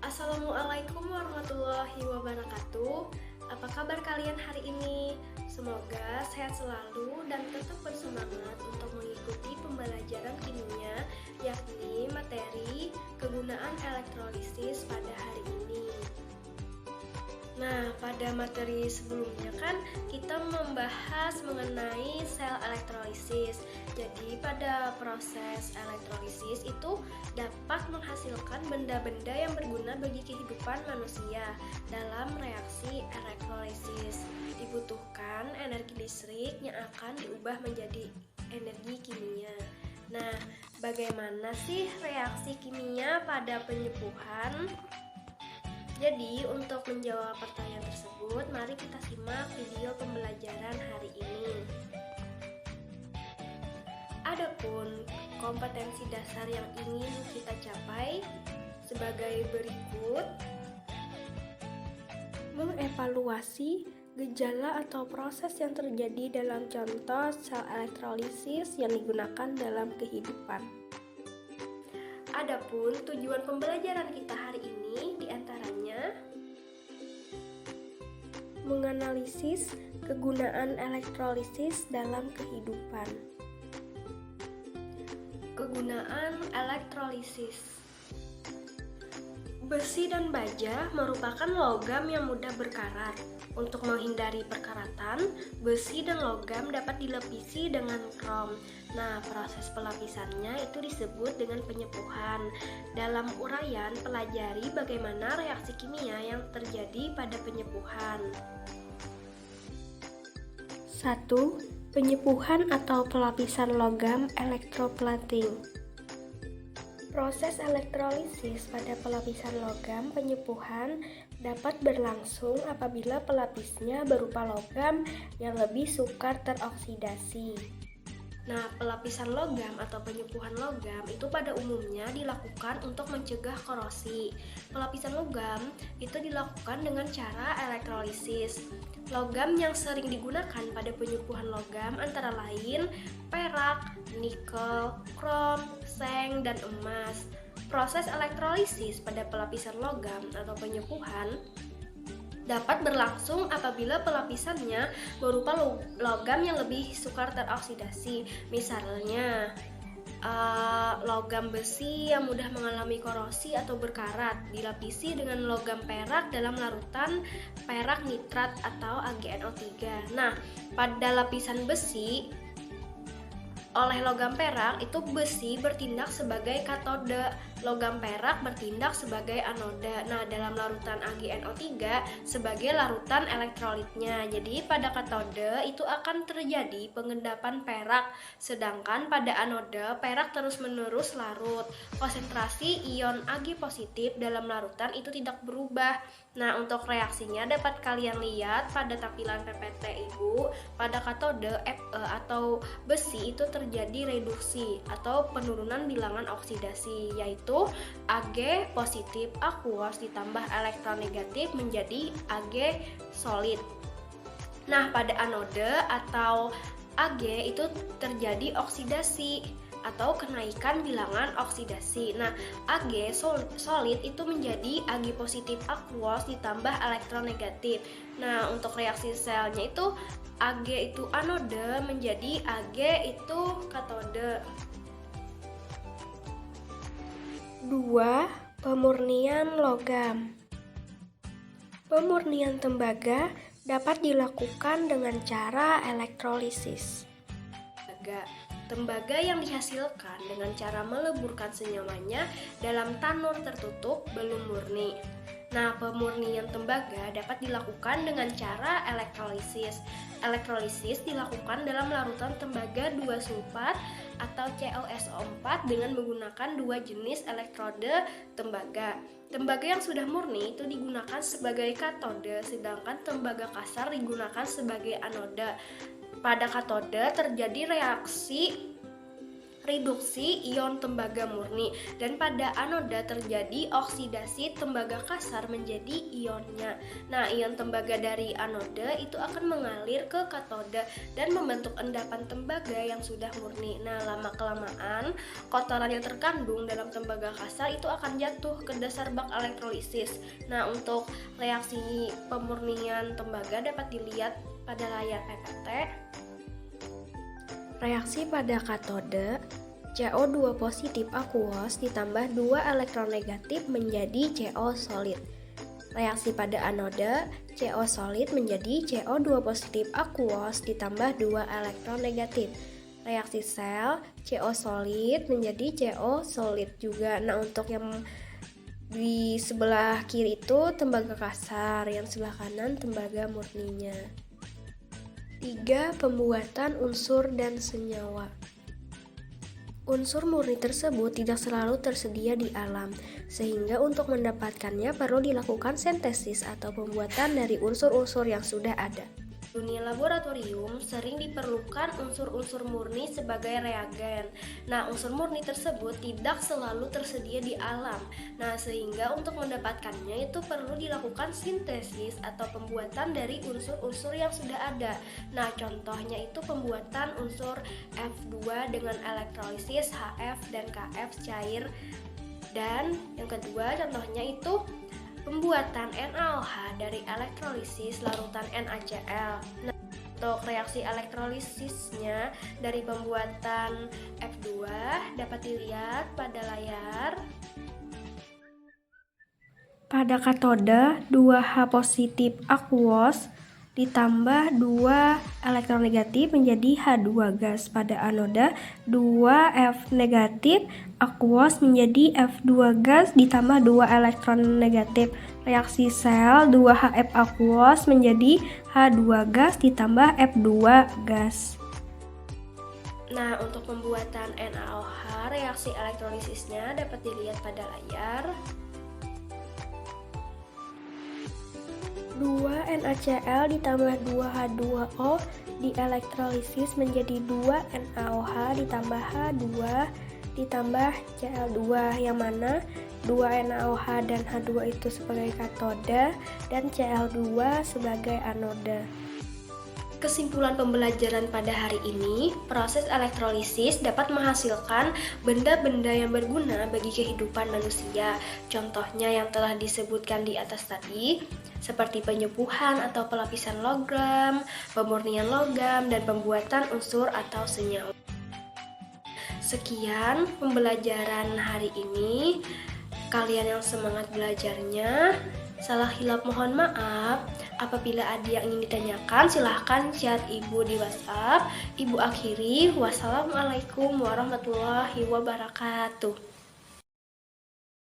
Assalamualaikum warahmatullahi wabarakatuh. Apa kabar kalian hari ini? Semoga sehat selalu dan tetap bersemangat untuk mengikuti pembelajaran kimia, yakni materi kegunaan elektrolisis pada hari ini. Nah, pada materi sebelumnya kan kita membahas mengenai sel elektrolisis. Jadi pada proses elektrolisis itu dapat menghasilkan benda-benda yang berguna bagi kehidupan manusia. Dalam reaksi elektrolisis dibutuhkan energi listrik yang akan diubah menjadi energi kimia. Nah, bagaimana sih reaksi kimia pada penyepuhan? Jadi, untuk menjawab pertanyaan tersebut, mari kita simak video pembelajaran hari ini. Adapun kompetensi dasar yang ingin kita capai sebagai berikut: mengevaluasi gejala atau proses yang terjadi dalam contoh sel elektrolisis yang digunakan dalam kehidupan. Adapun tujuan pembelajaran kita hari ini diantaranya menganalisis kegunaan elektrolisis dalam kehidupan. Kegunaan elektrolisis. Besi dan baja merupakan logam yang mudah berkarat. Untuk menghindari perkaratan, besi dan logam dapat dilapisi dengan krom. Nah, proses pelapisannya itu disebut dengan penyepuhan. Dalam uraian, pelajari bagaimana reaksi kimia yang terjadi pada penyepuhan. 1. Penyepuhan atau pelapisan logam electroplating. Proses elektrolisis pada pelapisan logam penyepuhan dapat berlangsung apabila pelapisnya berupa logam yang lebih sukar teroksidasi. Nah, pelapisan logam atau penyepuhan logam itu pada umumnya dilakukan untuk mencegah korosi. Pelapisan logam itu dilakukan dengan cara elektrolisis. Logam yang sering digunakan pada penyepuhan logam antara lain perak, nikel, krom, seng, dan emas. Proses elektrolisis pada pelapisan logam atau penyepuhan dapat berlangsung apabila pelapisannya berupa logam yang lebih sukar teroksidasi. Misalnya, logam besi yang mudah mengalami korosi atau berkarat dilapisi dengan logam perak dalam larutan perak nitrat atau AgNO3. Nah, pada lapisan besi oleh logam perak itu besi bertindak sebagai katode, logam perak bertindak sebagai anoda. Nah, dalam larutan AgNO3 sebagai larutan elektrolitnya. Jadi pada katode itu akan terjadi pengendapan perak, sedangkan pada anoda perak terus-menerus larut. Konsentrasi ion Ag positif dalam larutan itu tidak berubah. Nah, untuk reaksinya dapat kalian lihat pada tampilan PPT Ibu. Pada katode Fe atau besi itu terjadi reduksi atau penurunan bilangan oksidasi, yaitu Ag positif aqueous ditambah elektron negatif menjadi Ag solid. Nah, pada anode atau Ag itu terjadi oksidasi atau kenaikan bilangan oksidasi. Nah, Ag solid itu menjadi Ag positif aqueous ditambah elektron negatif. Nah, untuk reaksi selnya itu Ag itu anode menjadi Ag itu katode. 2. Pemurnian logam. Pemurnian tembaga dapat dilakukan dengan cara elektrolisis. Tembaga yang dihasilkan dengan cara meleburkan senyamannya dalam tanur tertutup belum murni. Nah, pemurnian tembaga dapat dilakukan dengan cara elektrolisis. Elektrolisis dilakukan dalam larutan tembaga 2-sulfat atau COSO4 dengan menggunakan dua jenis elektrode tembaga. Tembaga yang sudah murni itu digunakan sebagai katode, sedangkan tembaga kasar digunakan sebagai anoda. Pada katode terjadi reduksi ion tembaga murni, dan pada anoda terjadi oksidasi tembaga kasar menjadi ionnya. Nah, ion tembaga dari anoda itu akan mengalir ke katoda dan membentuk endapan tembaga yang sudah murni. Nah, lama-kelamaan kotoran yang terkandung dalam tembaga kasar itu akan jatuh ke dasar bak elektrolisis. Nah, untuk reaksi pemurnian tembaga dapat dilihat pada layar PPT. Reaksi pada katode, CO2 positif aqueous ditambah 2 elektron negatif menjadi CO solid. Reaksi pada anoda, CO solid menjadi CO2 positif aqueous ditambah 2 elektron negatif. Reaksi sel, CO solid menjadi CO solid juga. Nah, untuk yang di sebelah kiri itu tembaga kasar, yang sebelah kanan tembaga murninya. 3. Pembuatan unsur dan senyawa. Unsur murni tersebut tidak selalu tersedia di alam, sehingga untuk mendapatkannya perlu dilakukan sintesis atau pembuatan dari unsur-unsur yang sudah ada. Di dunia laboratorium sering diperlukan unsur-unsur murni sebagai reagen. Nah, unsur murni tersebut tidak selalu tersedia di alam. Nah, sehingga untuk mendapatkannya itu perlu dilakukan sintesis atau pembuatan dari unsur-unsur yang sudah ada. Nah, contohnya itu pembuatan unsur F2 dengan elektrolisis HF dan KF cair. Dan yang kedua contohnya itu pembuatan NaOH dari elektrolisis larutan NaCl. Nah, untuk reaksi elektrolisisnya dari pembuatan F2 dapat dilihat pada layar. Pada katode, 2H positif aqueous ditambah 2 elektron negatif menjadi H2 gas. Pada anoda, 2F negatif aqueous menjadi F2 gas ditambah 2 elektron negatif. Reaksi sel, 2HF aqueous menjadi H2 gas ditambah F2 gas. Nah, untuk pembuatan NaOH, reaksi elektrolisisnya dapat dilihat pada layar. 2 NaCl ditambah 2 H2O dielektrolisis menjadi 2 NaOH ditambah H2 ditambah Cl2, yang mana 2 NaOH dan H2 itu sebagai katoda dan Cl2 sebagai anoda. Kesimpulan pembelajaran pada hari ini, proses elektrolisis dapat menghasilkan benda-benda yang berguna bagi kehidupan manusia. Contohnya yang telah disebutkan di atas tadi, seperti penyembuhan atau pelapisan logam, pemurnian logam, dan pembuatan unsur atau senyawa. Sekian pembelajaran hari ini. Kalian yang semangat belajarnya, salah hilap mohon maaf. Apabila ada yang ingin ditanyakan, silahkan chat Ibu di WhatsApp. Ibu akhiri, wassalamualaikum warahmatullahi wabarakatuh.